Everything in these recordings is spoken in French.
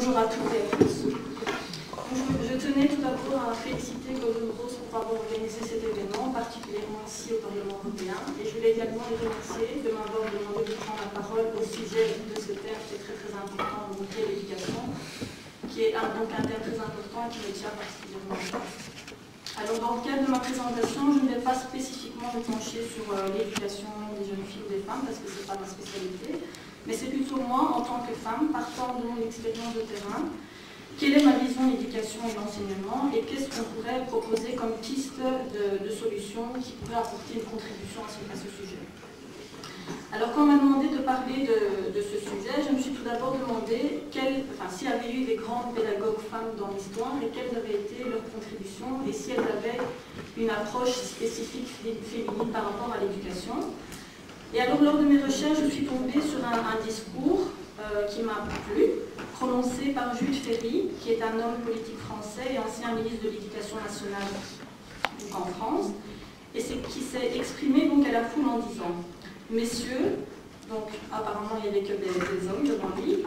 Bonjour à toutes et à tous. Je tenais tout d'abord à féliciter Golden Rose pour avoir organisé cet événement, particulièrement ici au Parlement européen. Et je voulais également les remercier de m'avoir demandé de prendre la parole au sujet de ce thème qui est très important, donc l'éducation, qui est donc un thème très important et qui me tient particulièrement à cœur. Alors dans le cadre de ma présentation, je ne vais pas spécifiquement me pencher sur l'éducation des jeunes filles ou des femmes, parce que ce n'est pas ma spécialité. Mais c'est plutôt moi, en tant que femme, partant de mon expérience de terrain, quelle est ma vision de l'éducation et de l'enseignement et qu'est-ce qu'on pourrait proposer comme piste de solutions qui pourraient apporter une contribution à ce sujet. Alors quand on m'a demandé de parler de ce sujet, je me suis tout d'abord demandé s'il y avait eu des grandes pédagogues femmes dans l'histoire et quelles avaient été leurs contributions et si elles avaient une approche spécifique féminine par rapport à l'éducation. Et alors, lors de mes recherches, je suis tombée sur un discours qui m'a plu, prononcé par Jules Ferry, qui est un homme politique français et ancien ministre de l'Éducation nationale en France, et qui s'est exprimé donc à la foule en disant « Messieurs, donc apparemment il n'y avait que des hommes devant lui,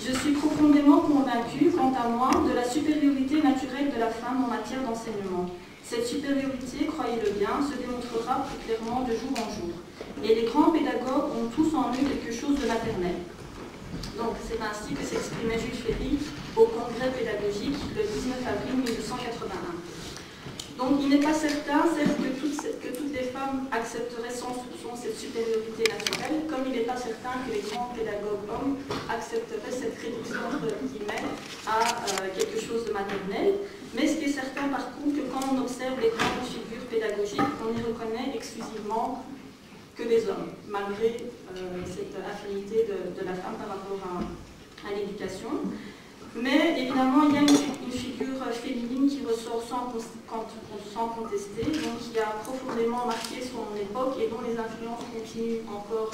je suis profondément convaincu, quant à moi, de la supériorité naturelle de la femme en matière d'enseignement. Cette supériorité, croyez-le bien, se démontrera plus clairement de jour en jour. Et les grands pédagogues ont tous en eux quelque chose de maternel. » Donc c'est ainsi que s'exprimait Jules Ferry au congrès pédagogique le 19 avril 1981. Donc il n'est pas certain, certes, que toutes les femmes accepteraient sans soupçon cette supériorité naturelle, comme il n'est pas certain que les grands pédagogues hommes accepteraient cette réduction entre guillemets à quelque chose de maternel. Mais ce qui est certain par contre, que quand on observe les grandes figures pédagogiques, on y reconnaît exclusivement que des hommes, malgré cette affinité de la femme par rapport à l'éducation. Mais évidemment, il y a une figure féminine qui ressort sans contester, donc qui a profondément marqué son époque et dont les influences continuent encore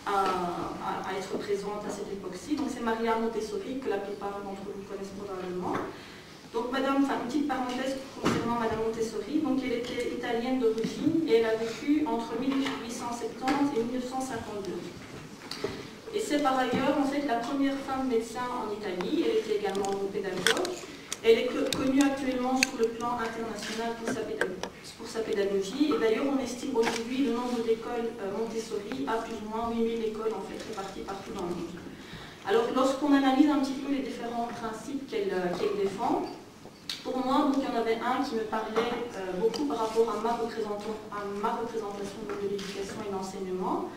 à être présentes à cette époque-ci. Donc c'est Maria Montessori, que la plupart d'entre vous connaissent probablement. Donc une petite parenthèse concernant Madame Montessori, donc elle était italienne d'origine et elle a vécu entre 1870 et 1952. Et c'est par ailleurs en fait la première femme médecin en Italie, elle était également pédagogue. Elle est connue actuellement sur le plan international pour sa pédagogie et d'ailleurs on estime aujourd'hui le nombre d'écoles Montessori à plus ou moins 8000 écoles en fait réparties partout dans le monde. Alors lorsqu'on analyse un petit peu les différents principes qu'elle défend, pour moi, donc, il y en avait un qui me parlait beaucoup par rapport à ma représentation de l'éducation et de l'enseignement.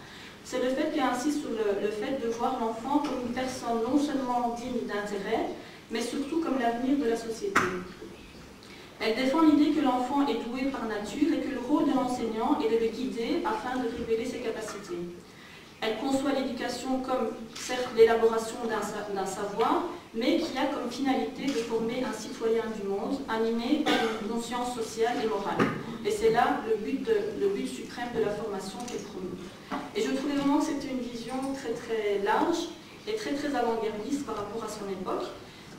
C'est le fait qu'elle insiste sur le fait de voir l'enfant comme une personne non seulement digne d'intérêt, mais surtout comme l'avenir de la société. Elle défend l'idée que l'enfant est doué par nature et que le rôle de l'enseignant est de le guider afin de révéler ses capacités. Elle conçoit l'éducation comme, certes, l'élaboration d'un savoir, mais qui a comme finalité de former un citoyen du monde, animé par une conscience sociale et morale. Et c'est là le but suprême de la formation qu'elle promeut. Et je trouvais vraiment que c'était une vision très large et très avant-gardiste par rapport à son époque.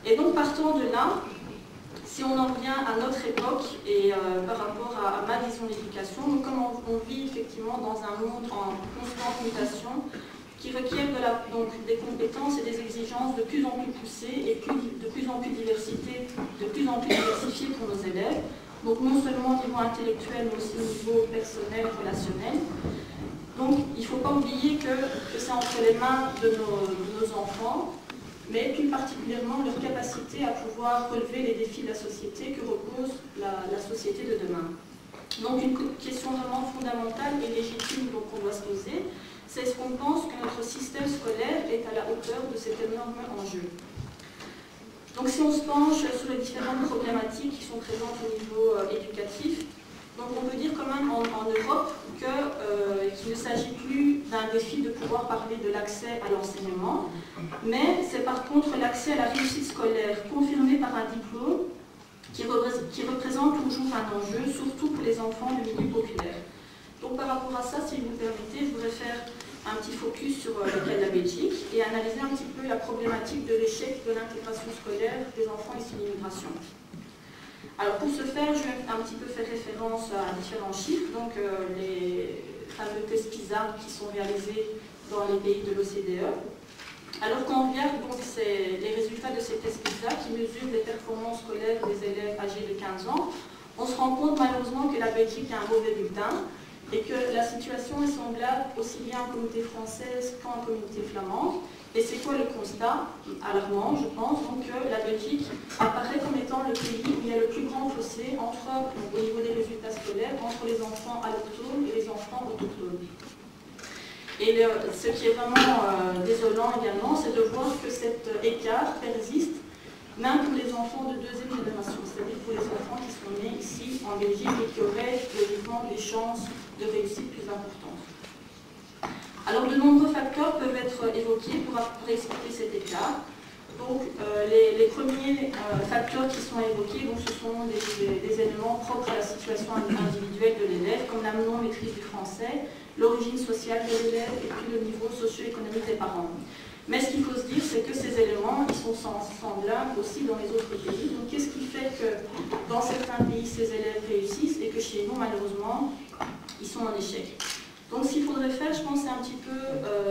Et donc, partant de là, si on en revient à notre époque et par rapport à ma vision de l'éducation, comme on vit effectivement dans un monde en constante mutation qui requiert des compétences et des exigences de plus en plus poussées et de plus en plus diversifiées pour nos élèves, donc non seulement au niveau intellectuel mais aussi au niveau personnel et relationnel. Donc il ne faut pas oublier que c'est entre les mains de nos enfants, mais plus particulièrement leur capacité à pouvoir relever les défis de la société que repose la société de demain. Donc une question vraiment fondamentale et légitime qu'on doit se poser, c'est est-ce qu'on pense que notre système scolaire est à la hauteur de cet énorme enjeu. Donc si on se penche sur les différentes problématiques qui sont présentes au niveau éducatif, donc on peut dire quand même en Europe qu'il ne s'agit plus d'un défi de pouvoir parler de l'accès à l'enseignement, mais c'est par contre l'accès à la réussite scolaire confirmée par un diplôme qui représente toujours un enjeu, surtout pour les enfants du milieu populaire. Donc par rapport à ça, si vous me permettez, je voudrais faire un petit focus sur le cas de la Belgique et analyser un petit peu la problématique de l'échec de l'intégration scolaire des enfants issus de l'immigration. Alors pour ce faire, je vais un petit peu faire référence à différents chiffres, donc les fameux tests PISA qui sont réalisés dans les pays de l'OCDE. Alors quand on regarde donc les résultats de ces tests mesure les performances scolaires des élèves âgés de 15 ans, on se rend compte malheureusement que la Belgique a un mauvais bulletin et que la situation est semblable aussi bien en communauté française qu'en communauté flamande. Et c'est quoi le constat alarmant, je pense, donc que la Belgique apparaît comme étant le pays où il y a le plus grand fossé entre, au niveau des résultats scolaires entre les enfants allochtones et les enfants autochtones. Et ce qui est vraiment désolant également, c'est de voir que cet écart persiste même pour les enfants de deuxième génération, c'est-à-dire pour les enfants qui sont nés ici en Belgique et qui auraient logiquement des chances de réussite plus importantes. Alors de nombreux facteurs peuvent être évoqués pour expliquer cet écart. Donc les premiers facteurs qui sont évoqués, donc, ce sont des éléments propres à la situation individuelle de l'élève, comme la non-maîtrise du français, l'origine sociale de l'élève et puis le niveau socio-économique des parents. Mais ce qu'il faut se dire, c'est que ces éléments, ils sont semblables aussi dans les autres pays. Donc qu'est-ce qui fait que dans certains pays, ces élèves réussissent et que chez nous, malheureusement, ils sont en échec? Donc ce qu'il faudrait faire, je pense, c'est un petit peu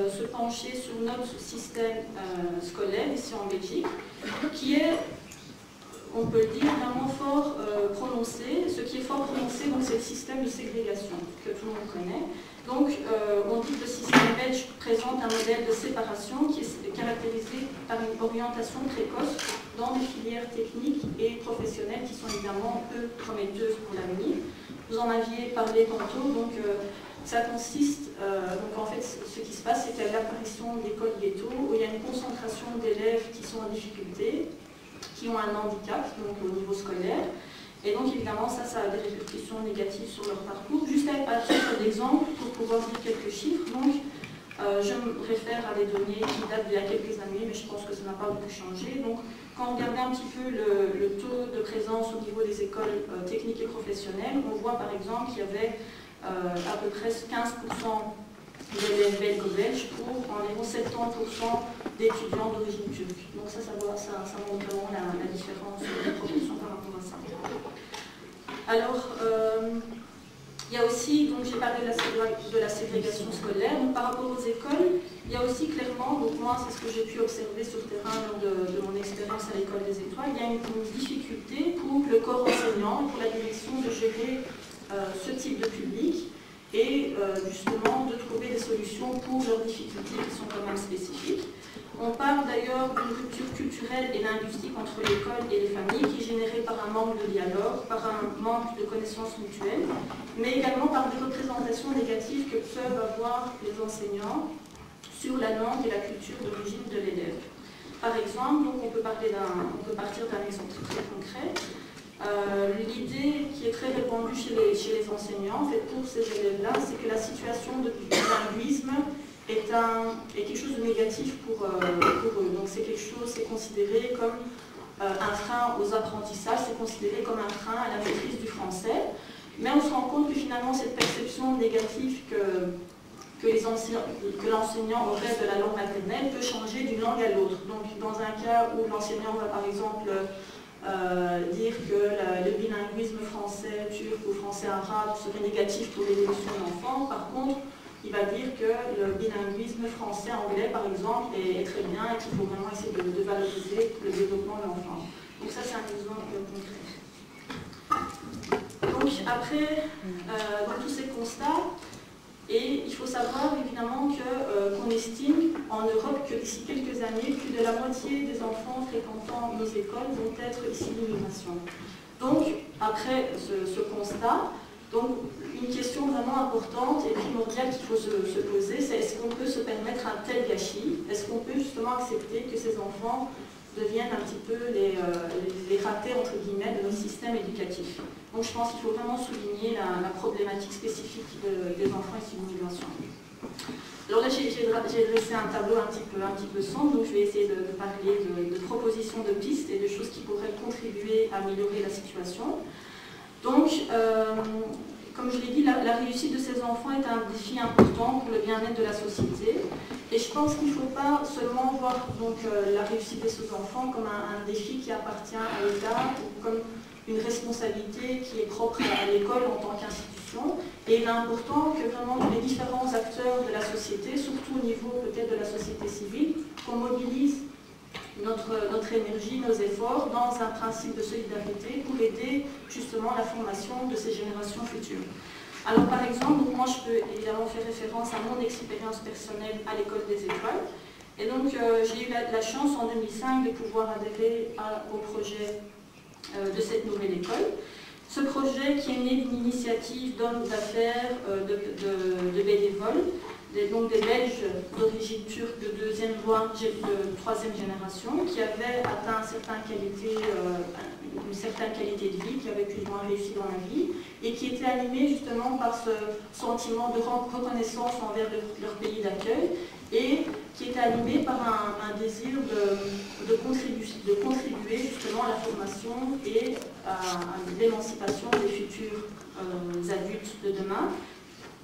se pencher sur notre système scolaire ici en Belgique, qui est, on peut le dire, vraiment fort prononcé. Ce qui est fort prononcé, c'est le système de ségrégation que tout le monde connaît. Donc, on dit que le système belge présente un modèle de séparation qui est caractérisé par une orientation précoce dans des filières techniques et professionnelles qui sont évidemment peu prometteuses pour l'avenir. Vous en aviez parlé tantôt, donc ça consiste, donc en fait, ce qui se passe, c'est qu'il y a l'apparition d'écoles ghetto où il y a une concentration d'élèves qui sont en difficulté, qui ont un handicap, donc au niveau scolaire. Et donc évidemment, ça a des répercussions négatives sur leur parcours. Juste à titre d'exemple, pour pouvoir dire quelques chiffres, donc je me réfère à des données qui datent d'il y a quelques années, mais je pense que ça n'a pas beaucoup changé. Donc quand on regarde un petit peu le taux de présence au niveau des écoles techniques et professionnelles, on voit par exemple qu'il y avait à peu près 15% d'élèves belgo-belges pour environ 70% d'étudiants d'origine turque. Donc ça montre vraiment la différence de proportion par rapport à ça. Alors, il y a aussi, donc j'ai parlé de la ségrégation scolaire, donc par rapport aux écoles, il y a aussi clairement, donc moi c'est ce que j'ai pu observer sur le terrain lors de mon expérience à l'école des étoiles, il y a une difficulté pour le corps enseignant et pour la direction de gérer ce type de public et justement de trouver des solutions pour leurs difficultés qui sont quand même spécifiques. On parle d'ailleurs d'une rupture culturelle et linguistique entre l'école et les familles qui est générée par un manque de dialogue, par un manque de connaissances mutuelles, mais également par des représentations négatives que peuvent avoir les enseignants sur la langue et la culture d'origine de l'élève. Par exemple, donc on peut partir d'un exemple très concret. L'idée qui est très répandue chez les enseignants, en fait, pour ces élèves-là, c'est que la situation de linguisme est quelque chose de négatif pour eux. Donc c'est quelque chose, c'est considéré comme un frein aux apprentissages, c'est considéré comme un frein à la maîtrise du français. Mais on se rend compte que finalement cette perception négative que l'enseignant aurait de la langue maternelle peut changer d'une langue à l'autre. Donc dans un cas où l'enseignant va par exemple dire que le bilinguisme français-turc ou français-arabe serait négatif pour l'évolution de l'enfant, par contre, il va dire que le bilinguisme français-anglais, par exemple, est très bien et qu'il faut vraiment essayer de valoriser le développement de l'enfant. Donc ça, c'est un exemple concret. Donc après, dans tous ces constats, et il faut savoir évidemment qu'on estime en Europe que d'ici quelques années, plus de la moitié des enfants fréquentant nos écoles vont être issus d'immigration. Donc, après ce constat, donc une question vraiment importante et primordiale qu'il faut se poser, c'est est-ce qu'on peut se permettre un tel gâchis? Est-ce qu'on peut justement accepter que ces enfants deviennent un petit peu les ratés entre guillemets de notre système éducatif? Donc je pense qu'il faut vraiment souligner la problématique spécifique des enfants issus d'immigration. Alors là j'ai dressé un tableau un petit peu sombre, donc je vais essayer de parler de propositions de pistes et de choses qui pourraient contribuer à améliorer la situation. Donc, comme je l'ai dit, la réussite de ces enfants est un défi important pour le bien-être de la société. Et je pense qu'il ne faut pas seulement voir donc, la réussite de ces enfants comme un défi qui appartient à l'État ou comme une responsabilité qui est propre à l'école en tant qu'institution. Et il est important que vraiment les différents acteurs de la société, surtout au niveau peut-être de la société civile, qu'on mobilise notre énergie, nos efforts dans un principe de solidarité pour aider justement la formation de ces générations futures. Alors par exemple, moi je peux évidemment faire référence à mon expérience personnelle à l'école des étoiles. Et donc j'ai eu la chance en 2005 de pouvoir adhérer au projet de cette nouvelle école. Ce projet qui est né d'une initiative d'hommes d'affaires, de bénévoles, donc des Belges d'origine turque de deuxième voire de troisième génération, qui avaient atteint une certaine qualité de vie, qui avaient plus ou moins réussi dans la vie, et qui étaient animés justement par ce sentiment de reconnaissance envers leur pays d'accueil, et qui était animé par un désir de contribuer justement à la formation et à l'émancipation des futurs adultes de demain.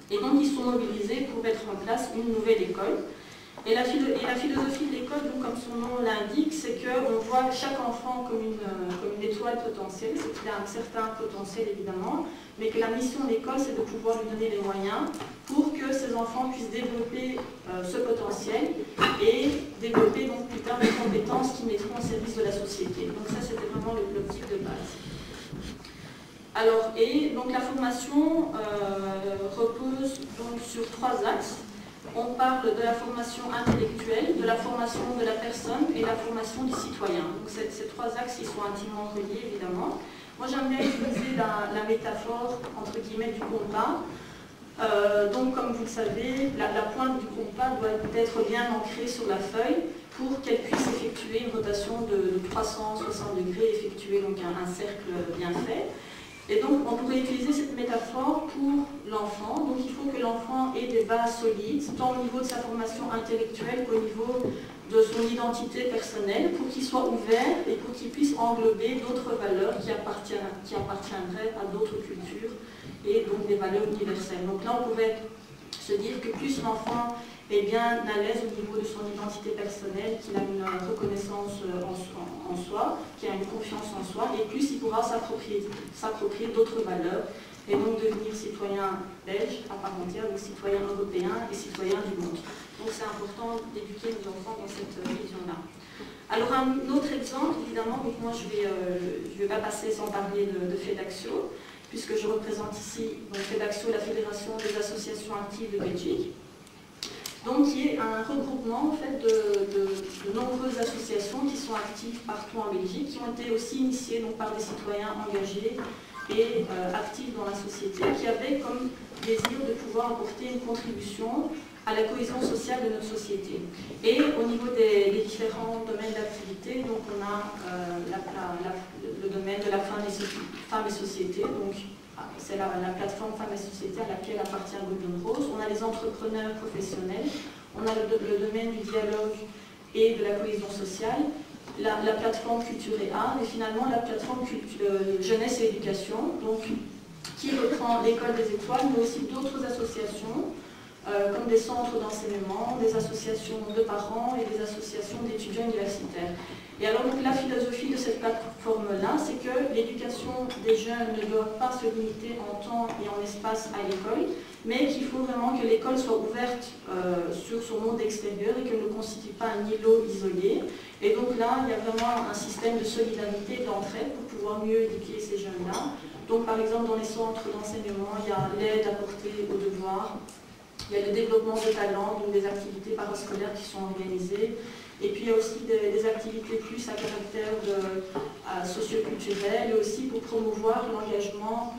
Et donc ils sont mobilisés pour mettre en place une nouvelle école. Et la philosophie de l'école, comme son nom l'indique, c'est qu'on voit chaque enfant comme une étoile potentielle, c'est qu'il a un certain potentiel évidemment, mais que la mission de l'école, c'est de pouvoir lui donner les moyens pour que ces enfants puissent développer ce potentiel et développer donc plus tard des compétences qui mettront au service de la société. Donc ça, c'était vraiment l'optique de base. Alors, et donc la formation repose donc sur 3 axes. On parle de la formation intellectuelle, de la formation de la personne et la formation du citoyen. Donc ces 3 axes, ils sont intimement reliés, évidemment. Moi, j'aime bien utiliser la métaphore, entre guillemets, du compas. Donc, comme vous le savez, la pointe du compas doit être bien ancrée sur la feuille pour qu'elle puisse effectuer une rotation de 360 degrés, effectuer donc un cercle bien fait. Et donc, on pourrait utiliser cette métaphore pour l'enfant. Donc, il faut que l'enfant ait des bases solides, tant au niveau de sa formation intellectuelle qu'au niveau de son identité personnelle, pour qu'il soit ouvert et pour qu'il puisse englober d'autres valeurs qui appartiendraient à d'autres cultures et donc des valeurs universelles. Donc là, on pourrait se dire que plus l'enfant est bien à l'aise au niveau de son identité personnelle, qu'il a une reconnaissance en soi, qu'il a une confiance en soi, et plus il pourra s'approprier d'autres valeurs, et donc devenir citoyen belge à part entière, donc citoyen européen et citoyen du monde. Donc c'est important d'éduquer nos enfants dans cette vision-là. Alors un autre exemple, évidemment, donc moi je vais pas passer sans parler de FEDAXIO, puisque je représente ici donc FEDAXIO, la Fédération des associations actives de Belgique. Donc, qui est un regroupement en fait, de nombreuses associations qui sont actives partout en Belgique, qui ont été aussi initiées donc, par des citoyens engagés et actifs dans la société, qui avaient comme désir de pouvoir apporter une contribution à la cohésion sociale de notre société. Et au niveau des différents domaines d'activité, donc on a le domaine de la femme et société, donc c'est la plateforme Femmes et Société à laquelle appartient Golden Rose. On a les entrepreneurs professionnels, on a le domaine du dialogue et de la cohésion sociale, la plateforme Culture et Art, et finalement la plateforme Jeunesse et Éducation, donc, qui reprend l'école des étoiles, mais aussi d'autres associations, comme des centres d'enseignement, des associations de parents et des associations d'étudiants universitaires. Et alors donc, la philosophie de cette plateforme-là, c'est que l'éducation des jeunes ne doit pas se limiter en temps et en espace à l'école, mais qu'il faut vraiment que l'école soit ouverte sur son monde extérieur et qu'elle ne constitue pas un îlot isolé. Et donc là, il y a vraiment un système de solidarité, d'entraide pour pouvoir mieux éduquer ces jeunes-là. Donc par exemple, dans les centres d'enseignement, il y a l'aide apportée aux devoirs, il y a le développement de talents, donc des activités parascolaires qui sont organisées. Et puis il y a aussi des activités plus à caractère socio-culturel et aussi pour promouvoir l'engagement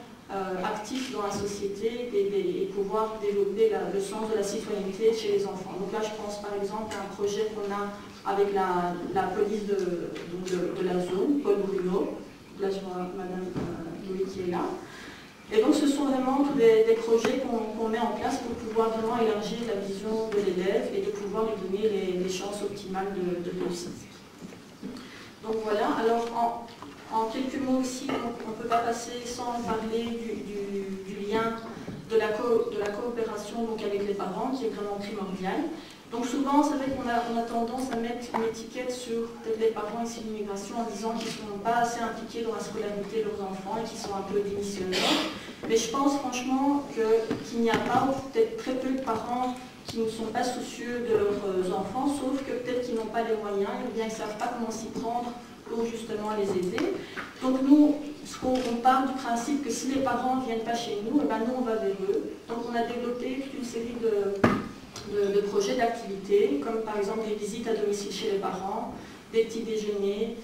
actif dans la société et pouvoir développer le sens de la citoyenneté chez les enfants. Donc là je pense par exemple à un projet qu'on a avec la police de la zone, Paul Bruno. Là je vois Madame Louis qui est là. Et donc ce sont vraiment tous des projets qu'on met en place pour pouvoir vraiment élargir la vision de l'élève et de pouvoir lui donner les chances optimales de réussite. Donc voilà, alors en quelques mots aussi, on ne peut pas passer sans parler du lien de la coopération donc, avec les parents qui est vraiment primordial. Donc souvent, c'est vrai qu'on a tendance à mettre une étiquette sur peut-être les parents ici de l'immigration en disant qu'ils ne sont pas assez impliqués dans la scolarité de leurs enfants et qu'ils sont un peu démissionnaires. Mais je pense franchement qu'il n'y a pas, ou peut-être très peu de parents qui ne sont pas soucieux de leurs enfants, sauf que peut-être qu'ils n'ont pas les moyens, ou bien ils ne savent pas comment s'y prendre pour justement les aider. Donc nous, on part du principe que si les parents ne viennent pas chez nous, eh ben nous on va vers eux. Donc on a développé toute une série de projets, d'activités, comme par exemple des visites à domicile chez les parents, des petits déjeuners,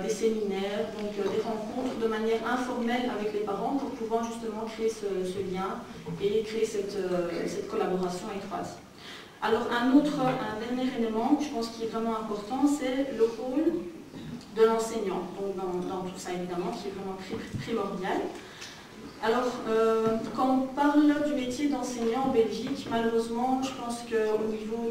des séminaires, donc des rencontres de manière informelle avec les parents pour pouvoir justement créer ce lien et créer cette collaboration étroite. Alors un dernier élément que je pense qui est vraiment important, c'est le rôle de l'enseignant, donc dans tout ça évidemment, qui est vraiment primordial. Alors, quand on parle du métier d'enseignant en Belgique, malheureusement, je pense qu'au niveau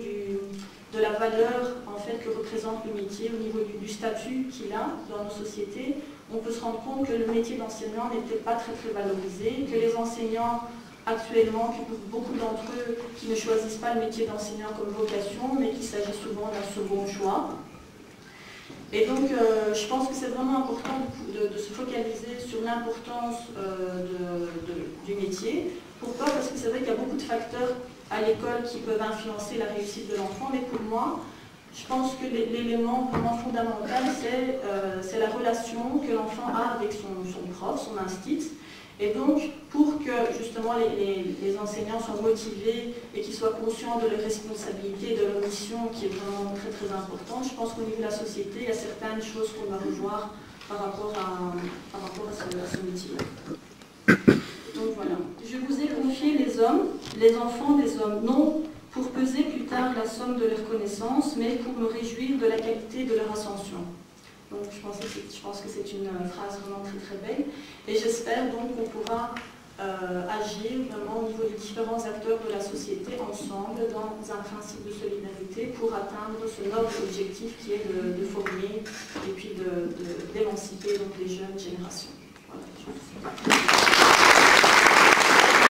de la valeur en fait, que représente le métier, au niveau du statut qu'il a dans nos sociétés, on peut se rendre compte que le métier d'enseignant n'était pas très valorisé, que les enseignants actuellement, que beaucoup d'entre eux qui ne choisissent pas le métier d'enseignant comme vocation, mais qu'il s'agit souvent d'un second choix. Et donc, je pense que c'est vraiment important de se focaliser sur l'importance du métier. Pourquoi? Parce que c'est vrai qu'il y a beaucoup de facteurs à l'école qui peuvent influencer la réussite de l'enfant, mais pour moi, je pense que l'élément vraiment fondamental, c'est la relation que l'enfant a avec son prof, son institut. Et donc, pour que justement les enseignants soient motivés et qu'ils soient conscients de leurs responsabilités, de leur mission qui est vraiment très importante, je pense qu'au niveau de la société, il y a certaines choses qu'on doit revoir par rapport à ce métier-là. Donc voilà. Je vous ai confié les enfants des hommes, non pour peser plus tard la somme de leurs connaissances, mais pour me réjouir de la qualité de leur ascension. Donc je pense que c'est une phrase vraiment très belle. Et j'espère donc qu'on pourra agir vraiment au niveau des différents acteurs de la société ensemble dans un principe de solidarité pour atteindre ce noble objectif qui est de former et puis d'émanciper les jeunes générations. Voilà.